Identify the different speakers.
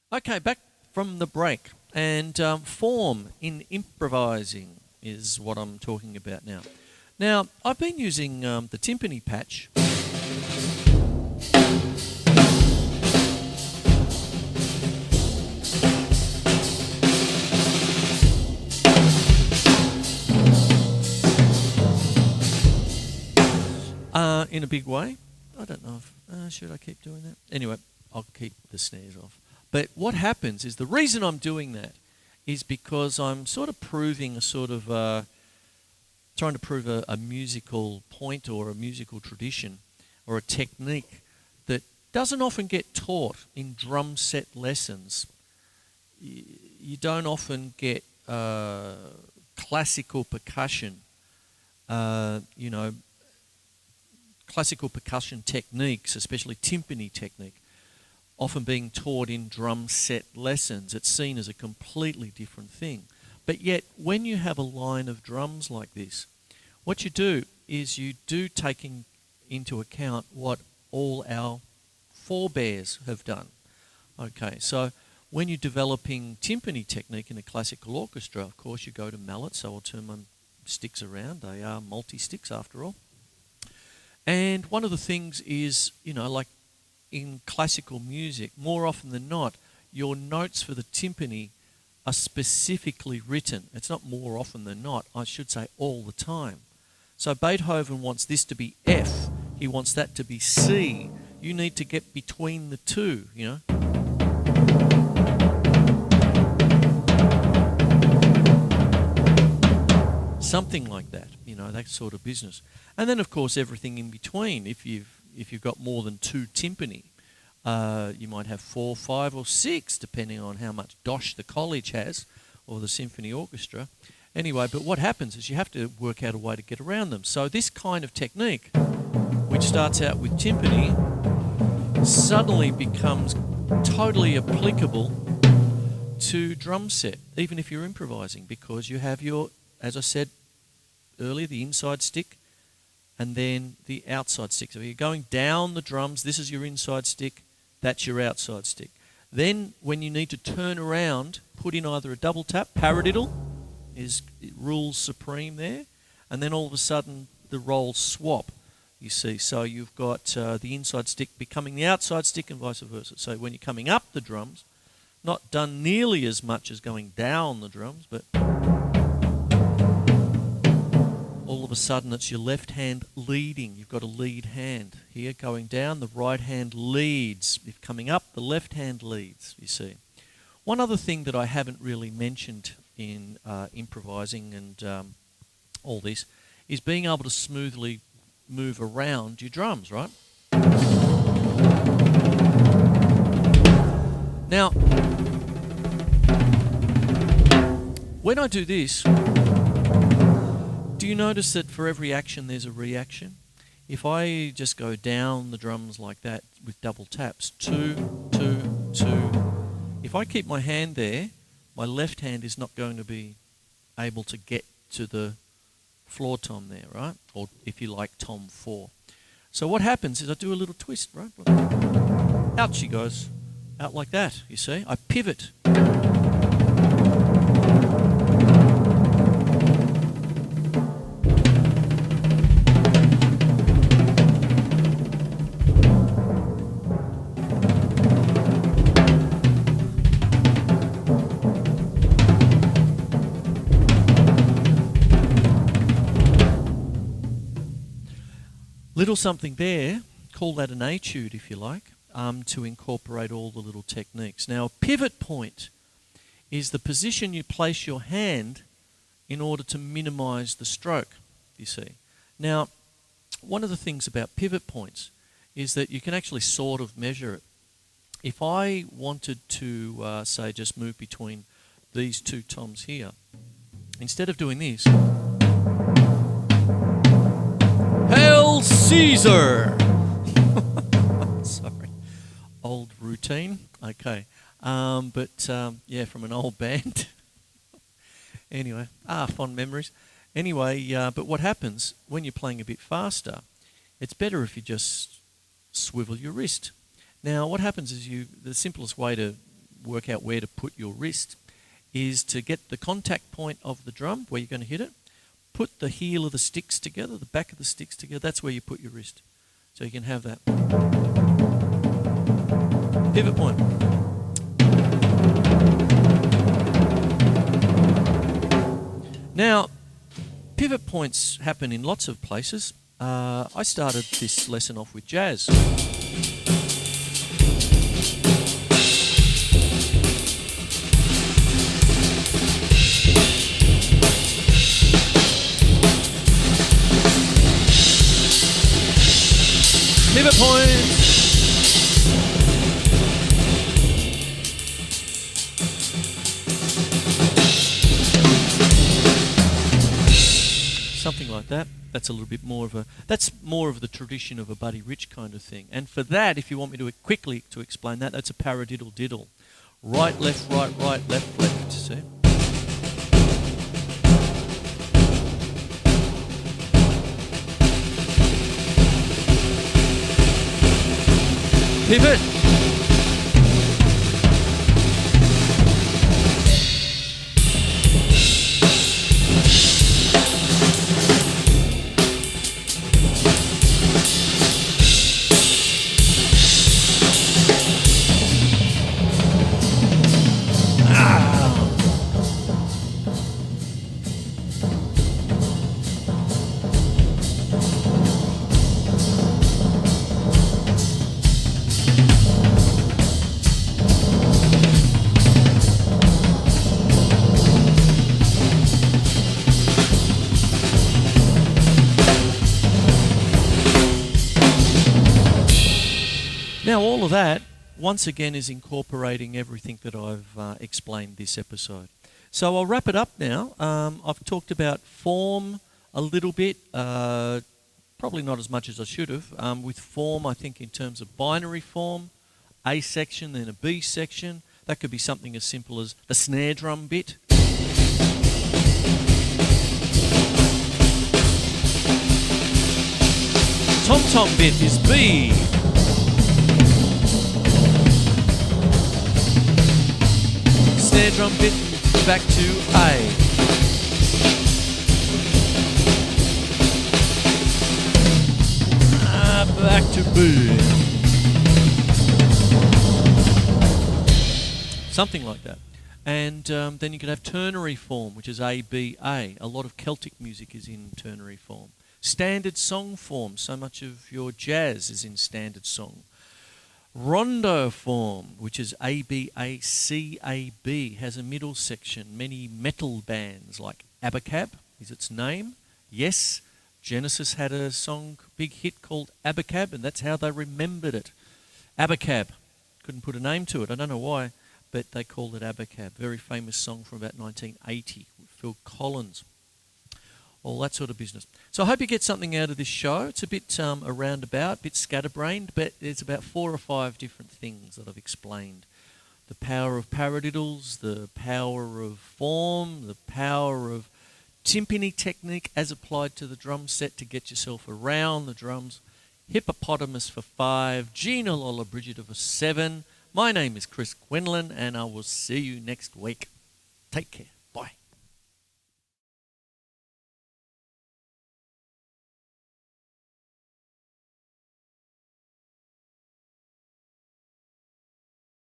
Speaker 1: Okay, back from the break. And form in improvising is what I'm talking about now. Now, I've been using the timpani patch. In a big way. I don't know if, should I keep doing that? Anyway, I'll keep the snares off. But what happens is the reason I'm doing that is because I'm sort of proving a sort of, trying to prove a musical point or a musical tradition or a technique that doesn't often get taught in drum set lessons. You don't often get classical percussion, classical percussion techniques, especially timpani technique, often being taught in drum set lessons. It's seen as a completely different thing. But yet, when you have a line of drums like this, what you do is you do take into account what all our forebears have done. Okay, so when you're developing timpani technique in a classical orchestra, of course you go to mallets, so I'll turn my sticks around. They are multi-sticks after all. And one of the things is, like in classical music, more often than not, your notes for the timpani are specifically written. It's not more often than not, I should say all the time. So Beethoven wants this to be F, he wants that to be C. You need to get between the two, Something like that, that sort of business. And then, of course, everything in between. If you've got more than two timpani, you might have 4, 5, or 6, depending on how much dosh the college has or the symphony orchestra. Anyway, but what happens is you have to work out a way to get around them. So this kind of technique, which starts out with timpani, suddenly becomes totally applicable to drum set, even if you're improvising, because you have your, as I said earlier, the inside stick and then the outside stick. So you're going down the drums, this is your inside stick, that's your outside stick. Then when you need to turn around, put in either a double tap, paradiddle rules supreme there, and then all of a sudden the roles swap, you see. So you've got the inside stick becoming the outside stick and vice versa. So when you're coming up the drums, not done nearly as much as going down the drums, but all of a sudden it's your left hand leading. You've got a lead hand here going down. The right hand leads. If coming up, the left hand leads, you see. One other thing that I haven't really mentioned in improvising and all this is being able to smoothly move around your drums, right? Now, when I do this, do you notice that for every action there's a reaction? If I just go down the drums like that with double taps, 2, 2, 2, if I keep my hand there, my left hand is not going to be able to get to the floor tom there, right? Or if you like, tom 4. So what happens is I do a little twist, right? Out she goes. Out like that, you see? I pivot. Little something there, call that an etude if you like, to incorporate all the little techniques. Now, a pivot point is the position you place your hand in order to minimize the stroke, you see. Now, one of the things about pivot points is that you can actually sort of measure it. If I wanted to, say, just move between these two toms here, instead of doing this, Hail Caesar! Sorry. Old routine. Okay. Yeah, from an old band. Anyway, fond memories. Anyway, but what happens when you're playing a bit faster, it's better if you just swivel your wrist. Now, what happens is the simplest way to work out where to put your wrist, is to get the contact point of the drum where you're going to hit it, put the heel of the sticks together, the back of the sticks together, that's where you put your wrist. So you can have that. Pivot point. Now, pivot points happen in lots of places. I started this lesson off with jazz. Pivot points. Something like that. That's a little bit more of a, that's more of the tradition of a Buddy Rich kind of thing. And for that, if you want me to quickly to explain that, that's a paradiddle diddle. Right, left, left, left. See? Pivot. Now all of that, once again, is incorporating everything that I've explained this episode. So I'll wrap it up now. I've talked about form a little bit, probably not as much as I should have. With form, I think in terms of binary form, A section, then a B section. That could be something as simple as the snare drum bit. Tom-tom bit is B. Snare drum bit back to A. Back to B. Something like that. And then you could have ternary form, which is A, B, A. A lot of Celtic music is in ternary form. Standard song form, so much of your jazz is in standard song. Rondo form, which is A, B, A, C, A, B, has a middle section. Many metal bands like Abacab is its name. Yes, Genesis had a song, big hit called Abacab, and that's how they remembered it. Abacab. Couldn't put a name to it. I don't know why, but they called it Abacab. Very famous song from about 1980 with Phil Collins. All that sort of business. So I hope you get something out of this show. It's a bit a roundabout, a bit scatterbrained, but it's about 4 or 5 different things that I've explained. The power of paradiddles, the power of form, the power of timpani technique as applied to the drum set to get yourself around the drums. Hippopotamus for 5, Gina Lollobrigida for 7. My name is Chris Quinlan, and I will see you next week. Take care.